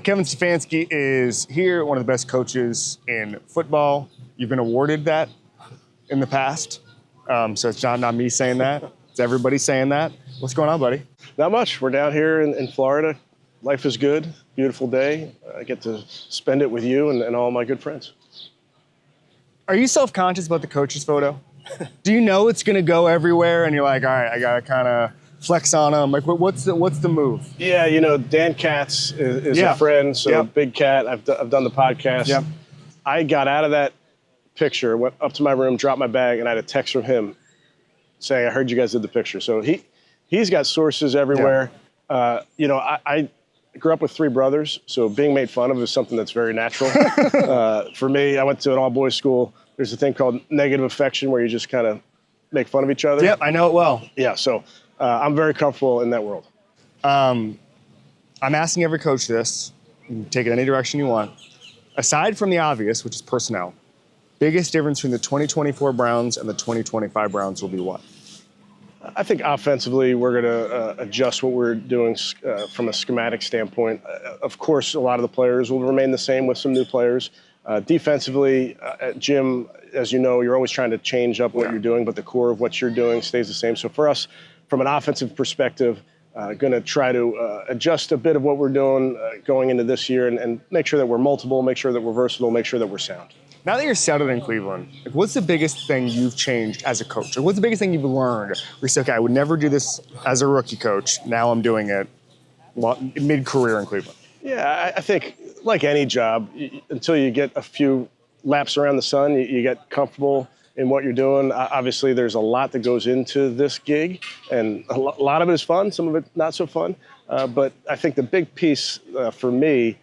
Kevin Stefanski is here, one of the best coaches in football. You've been awarded that in the past, so it's not me saying that. It's everybody saying that. What's going on, buddy? Not much. We're down here in Florida. Life is good. Beautiful day. I get to spend it with you and all my good friends. Are you self-conscious about the coach's photo? Do you know it's going to go everywhere, and you're like, all right, I got to kind of flex on him? Like, what's the move? Yeah, Dan Katz is a friend, so Big Cat. I've done the podcast. Yep. I got out of that picture, went up to my room, dropped my bag, and I had a text from him saying, I heard you guys did the picture. So he's got sources everywhere. Yeah. I grew up with three brothers, so being made fun of is something that's very natural. For me, I went to an all-boys school. There's a thing called negative affection where you just kind of make fun of each other. Yep, I know it well. Yeah, so I'm very comfortable in that world. I'm asking every coach this. You can take it any direction you want. Aside from the obvious, which is personnel, biggest difference between the 2024 Browns and the 2025 Browns will be what? I think offensively, we're going to adjust what we're doing from a schematic standpoint. Of course, a lot of the players will remain the same with some new players. Defensively, Jim, as you know, you're always trying to change up what you're doing, but the core of what you're doing stays the same. So for us, from an offensive perspective, going to try to adjust a bit of what we're doing going into this year and make sure that we're multiple, make sure that we're versatile, make sure that we're sound. Now that you're settled in Cleveland, what's the biggest thing you've changed as a coach? Or what's the biggest thing you've learned? Where you say, okay, I would never do this as a rookie coach. Now I'm doing it mid-career in Cleveland. Yeah, I think like any job, until you get a few laps around the sun, you get comfortable in what you're doing. Obviously, there's a lot that goes into this gig, and a lot of it is fun, some of it not so fun. But I think the big piece for me,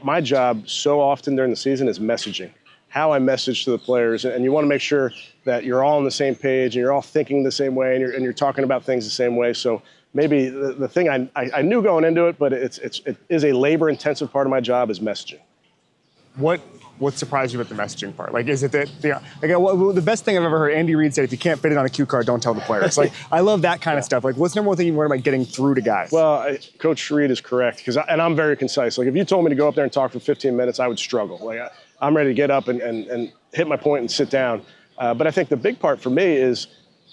my job so often during the season is messaging. How I message to the players, and you want to make sure that you're all on the same page and you're all thinking the same way and you're talking about things the same way. So maybe the thing I knew going into it, but it is a labor-intensive part of my job is messaging. What surprised you about the messaging part? Like, is it that the best thing I've ever heard Andy Reid said, if you can't fit it on a cue card, don't tell the players. Like, I love that kind of stuff. Like, what's the number one thing you learned about getting through to guys? Well, Coach Reid is correct, and I'm very concise. Like, if you told me to go up there and talk for 15 minutes, I would struggle. Like, I'm ready to get up and hit my point and sit down. But I think the big part for me is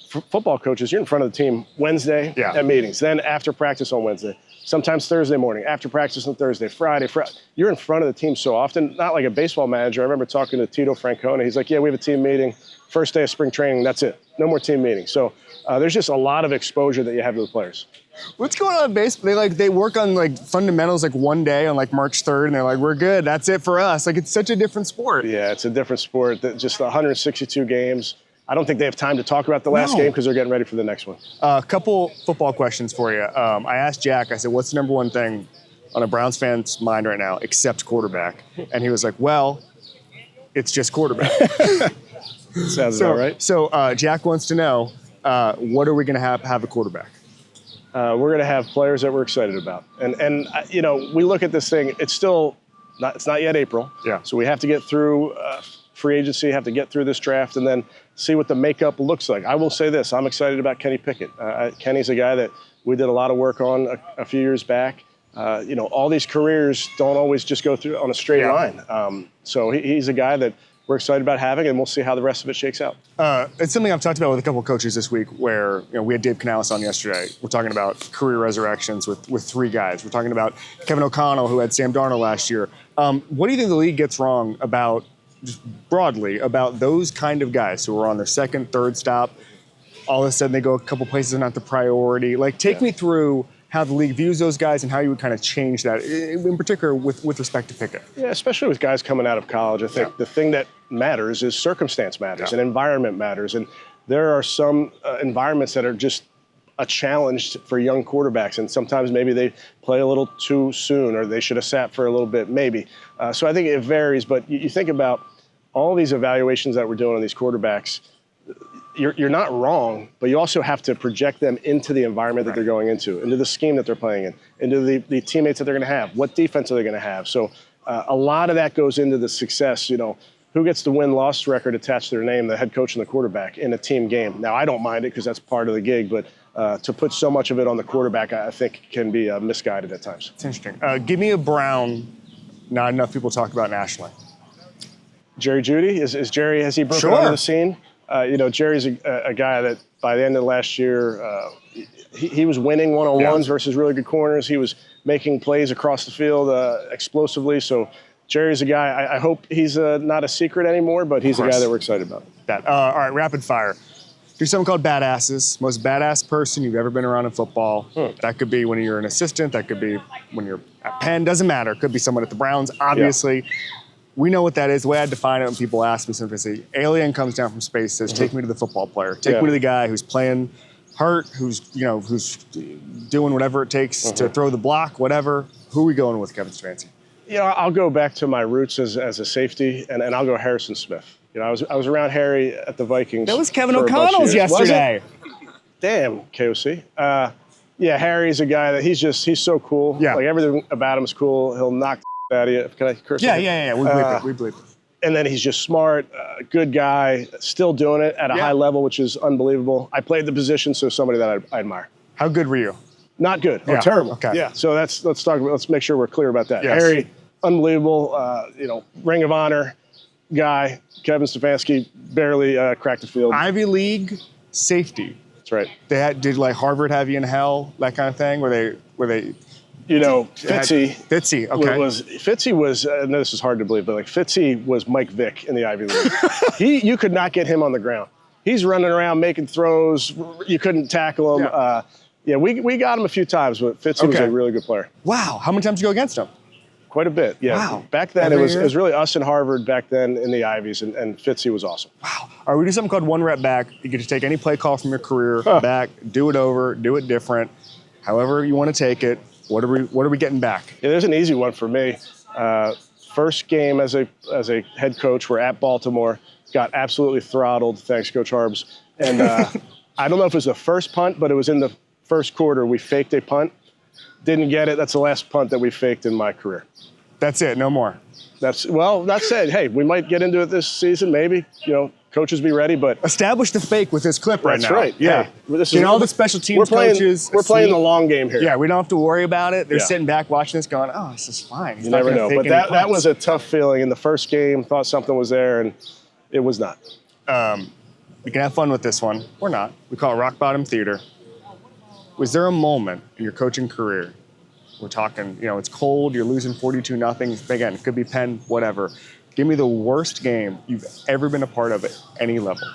football coaches, you're in front of the team Wednesday at meetings, then after practice on Wednesday, sometimes Thursday morning, after practice on Thursday, Friday. You're in front of the team so often, not like a baseball manager. I remember talking to Tito Francona. He's like, yeah, we have a team meeting, first day of spring training, that's it. No more team meetings. So there's just a lot of exposure that you have to the players. What's going on in baseball? They work on fundamentals one day on March 3rd, and they're like, we're good. That's it for us. It's such a different sport. Yeah, it's a different sport. Just 162 games. I don't think they have time to talk about the last game because they're getting ready for the next one. A couple football questions for you. I asked Jack, I said, what's the number one thing on a Browns fan's mind right now except quarterback? And he was like, well, it's just quarterback. Sounds about right. So Jack wants to know, what are we going to have a quarterback? We're going to have players that we're excited about. And we look at this thing, it's not yet April. Yeah. So we have to get through free agency, have to get through this draft, and then see what the makeup looks like. I will say this, I'm excited about Kenny Pickett. Kenny's a guy that we did a lot of work on a few years back. All these careers don't always just go through on a straight line. So he's a guy that we're excited about having, and we'll see how the rest of it shakes out. It's something I've talked about with a couple of coaches this week where we had Dave Canales on yesterday. We're talking about career resurrections with three guys. We're talking about Kevin O'Connell, who had Sam Darnold last year. What do you think the league gets wrong about, just broadly, about those kind of guys who are on their second, third stop? All of a sudden they go a couple places, they're not the priority. Take me through how the league views those guys and how you would kind of change that, in particular with respect to Pickett. Yeah, especially with guys coming out of college. I think the thing that matters is circumstance matters and environment matters. And there are some environments that are just a challenge for young quarterbacks. And sometimes maybe they play a little too soon or they should have sat for a little bit, maybe. So I think it varies. But you think about all these evaluations that we're doing on these quarterbacks, you're not wrong, but you also have to project them into the environment that they're going into the scheme that they're playing in, into the teammates that they're going to have. What defense are they going to have? So a lot of that goes into the success. Who gets the win-loss record attached to their name, the head coach and the quarterback, in a team game? Now, I don't mind it because that's part of the gig, but to put so much of it on the quarterback, I think can be misguided at times. It's interesting. Give me a Brown not enough people talk about nationally. Jerry Jeudy, is Jerry, has he broken Sure. onto the scene? Jerry's a guy that by the end of last year, he was winning one-on-ones versus really good corners. He was making plays across the field explosively. So Jerry's a guy, I hope he's not a secret anymore, but he's a guy that we're excited about. All right, rapid fire. Do something called badasses. Most badass person you've ever been around in football. That could be when you're an assistant. That could be when you're at Penn. Doesn't matter. It could be someone at the Browns, obviously. Yeah. We know what that is. The way I define it when people ask me something, say, alien comes down from space, says, take me to the football player. Take me to the guy who's playing hurt, who's doing whatever it takes to throw the block, whatever. Who are we going with, Kevin Stefanski? I'll go back to my roots as a safety, and I'll go Harrison Smith. I was around Harry at the Vikings. That was Kevin O'Connell's yesterday. Damn, KOC. Harry's a guy that he's so cool. Yeah. Like everything about him is cool. He'll knock the out of you. Can I curse? Yeah. We believe it. And then he's just smart, good guy, still doing it at a high level, which is unbelievable. I played the position, so somebody that I admire. How good were you? Not good. Oh, terrible. Okay. Yeah. So let's make sure we're clear about that. Yes. Harry, unbelievable. Ring of Honor guy. Kevin Stefanski barely cracked the field. Ivy League safety. That's right. Did like Harvard have you in hell? That kind of thing. Were they? Fitzy. Fitzy. Okay. Fitzy was. I know this is hard to believe, but like Fitzy was Mike Vick in the Ivy League. You could not get him on the ground. He's running around making throws. You couldn't tackle him. We got him a few times, but Fitzy was a really good player. Wow. How many times did you go against him? Quite a bit, yeah. Wow. Back then, it was really us and Harvard back then in the Ivies, and Fitzy was awesome. Wow. All right, we do something called one rep back. You get to take any play call from your career back, do it over, do it different, however you want to take it. What are we getting back? Yeah, there's an easy one for me. First game as a head coach, we're at Baltimore, got absolutely throttled, thanks Coach Harbs. And I don't know if it was the first punt, but it was in the first quarter. We faked a punt. Didn't get it. That's the last punt that we faked in my career. That's it. No more. That said, hey, we might get into it this season. Maybe coaches be ready, but establish the fake with this clip right now. That's right. Yeah. Hey, all the special teams coaches. We're playing the long game here. Yeah, we don't have to worry about it. They're sitting back watching this, going, "Oh, this is fine." He's you not never know. But that was a tough feeling in the first game. Thought something was there, and it was not. We can have fun with this one. Or not. We call it rock bottom theater. Was there a moment in your coaching career? We're talking, it's cold, you're losing 42-0. Again, it could be Penn, whatever. Give me the worst game you've ever been a part of at any level.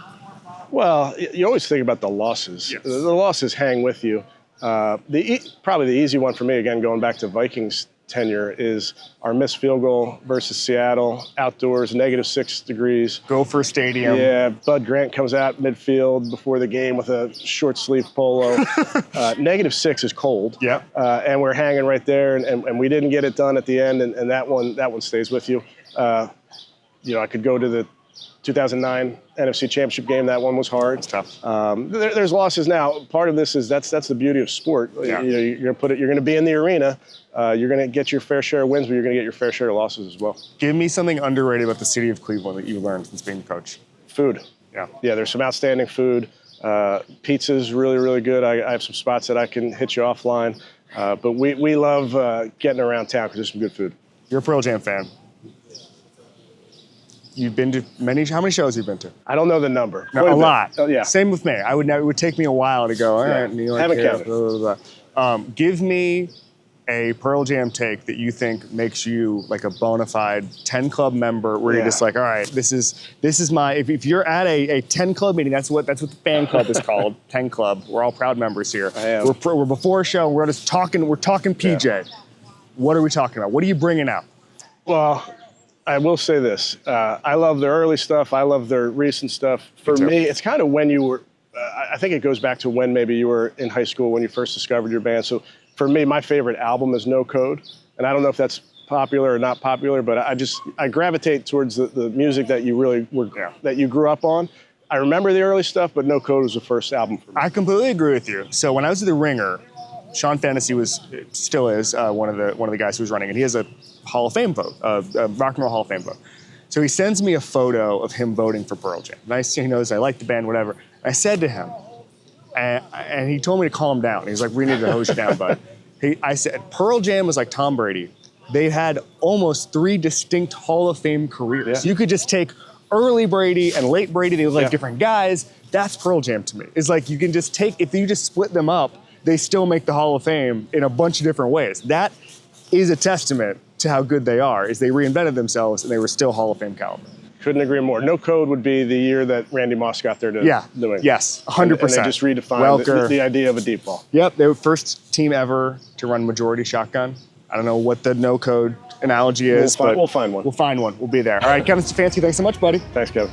Well, you always think about the losses. Yes. The losses hang with you. Probably the easy one for me, again, going back to Vikings tenure, is our missed field goal versus Seattle, outdoors, -6 degrees. Gopher Stadium. Yeah, Bud Grant comes out midfield before the game with a short sleeve polo. -6 is cold. Yeah. And we're hanging right there, and we didn't get it done at the end, and that one stays with you. I could go to the 2009 NFC Championship game. That one was hard. It's tough. There's losses now. Part of this is that's the beauty of sport. Yeah. You're going to be in the arena. You're going to get your fair share of wins, but you're going to get your fair share of losses as well. Give me something underrated about the city of Cleveland that you learned since being the coach. Food. Yeah. Yeah, there's some outstanding food. Pizza's really, really good. I have some spots that I can hit you offline. But we love getting around town because there's some good food. You're a Pearl Jam fan. You've been to how many shows have you been to? I don't know the number. No, a lot. Oh, yeah. Same with me. It would take me a while to go, all right. Haven't counted. Blah, blah, blah. Give me a Pearl Jam take that you think makes you like a bona fide 10 club member where you're just like, all right, this is my, if you're at a 10 club meeting, that's what the fan club is called, 10 club. We're all proud members here. I am. We're before a show, we're talking PJ. Yeah. What are we talking about? What are you bringing out? Well, I will say this. I love their early stuff. I love their recent stuff. For me, it's kind of when you were, I think it goes back to when maybe you were in high school when you first discovered your band. So for me, my favorite album is No Code. And I don't know if that's popular or not popular, but I gravitate towards the music that you really that you grew up on. I remember the early stuff, but No Code was the first album for me. I completely agree with you. So when I was at The Ringer, Sean Fennessy still is one of the guys who was running it. He has a Hall of Fame vote, a Rock and Roll Hall of Fame vote. So he sends me a photo of him voting for Pearl Jam. Nice, he knows I like the band, whatever. I said to him, and he told me to calm down. He was like, "We need to hose you down, bud." I said, Pearl Jam was like Tom Brady. They had almost 3 distinct Hall of Fame careers. Yeah. You could just take early Brady and late Brady. They look like different guys. That's Pearl Jam to me. It's like you can just take, if you just split them up, they still make the Hall of Fame in a bunch of different ways. That is a testament to how good they are, is they reinvented themselves and they were still Hall of Fame caliber. Couldn't agree more. No Code would be the year that Randy Moss got there to New England. Yes, 100%. And they just redefined the idea of a deep ball. Yep, they were first team ever to run majority shotgun. I don't know what the no code analogy is, but we'll find one. We'll find one. We'll be there. All right, Kevin Stefanski, thanks so much, buddy. Thanks, Kevin.